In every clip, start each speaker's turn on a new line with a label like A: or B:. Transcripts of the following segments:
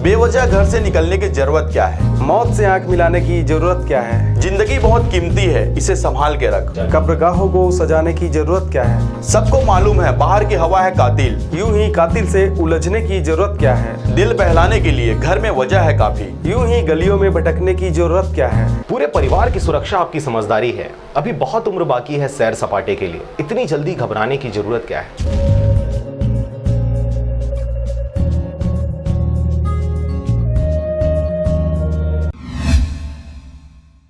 A: बेवजह घर से निकलने की जरूरत क्या है?
B: मौत से आंख मिलाने की जरूरत क्या है?
A: जिंदगी बहुत कीमती है, इसे संभाल के रख।
B: कब्रगाहों को सजाने की जरूरत क्या है?
A: सबको मालूम है बाहर की हवा है कातिल।
B: यूं ही कातिल से उलझने की जरूरत क्या है?
A: दिल बहलाने के लिए घर में वजह है काफी।
B: यूं ही गलियों में भटकने की जरूरत क्या है?
C: पूरे परिवार की सुरक्षा आपकी समझदारी है। अभी बहुत उम्र बाकी है सैर सपाटे के लिए, इतनी जल्दी घबराने की जरूरत क्या है?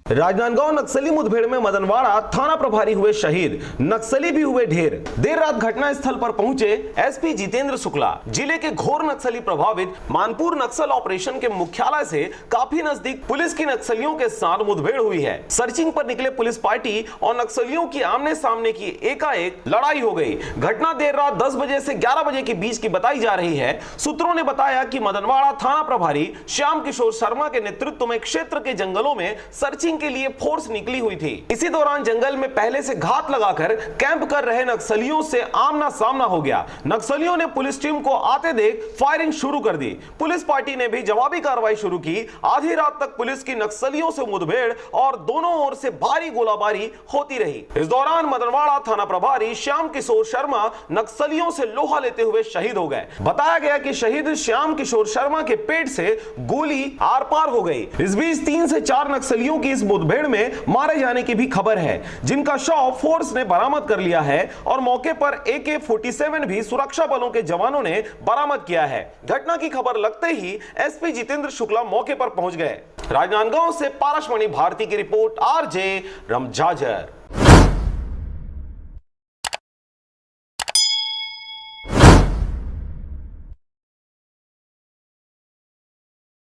C: राजनांदगांव नक्सली मुठभेड़ में मदनवाड़ा थाना प्रभारी हुए शहीद, नक्सली भी हुए ढेर। देर रात घटना स्थल पर पहुंचे एसपी जितेंद्र शुक्ला। जिले के घोर नक्सली प्रभावित मानपुर नक्सल ऑपरेशन के मुख्यालय से काफी नजदीक पुलिस की नक्सलियों के साथ मुठभेड़ हुई है। सर्चिंग पर निकले पुलिस पार्टी और नक्सलियों की आमने सामने की एकाएक लड़ाई हो गई। घटना देर रात 10 बजे से 11 बजे के बीच की बताई जा रही है। सूत्रों ने बताया कि मदनवाड़ा थाना प्रभारी श्याम किशोर शर्मा के नेतृत्व में क्षेत्र के जंगलों में सर्चिंग के लिए फोर्स निकली हुई थी। इसी दौरान जंगल में पहले से घात लगाकर कैंप कर रहे नक्सलियों से आमना सामना हो गया। नक्सलियों ने पुलिस टीम को आते देख फायरिंग शुरू कर दी। पुलिस पार्टी ने भी जवाबी कार्रवाई शुरू की। आधी रात तक पुलिस की नक्सलियों से मुठभेड़ और दोनों ओर से भारी गोलाबारी होती रही। इस दौरान मदनवाड़ा थाना प्रभारी श्याम किशोर शर्मा नक्सलियों से लोहा लेते हुए शहीद हो गए। बताया गया कि शहीद श्याम किशोर शर्मा के पेट से गोली आर पार हो गई। इस बीच 3 से 4 नक्सलियों की इस मुठभेड़ में मारे जाने की भी खबर है, जिनका शव फोर्स ने बरामद कर लिया है और मौके पर AK-47 भी सुरक्षा बलों के जवानों ने बरामद किया है। घटना की खबर लगते ही एसपी जितेंद्र शुक्ला मौके पर पहुंच गए। राजनांदगांव से पारसमणि भारती की रिपोर्ट, RJ रमजाजर।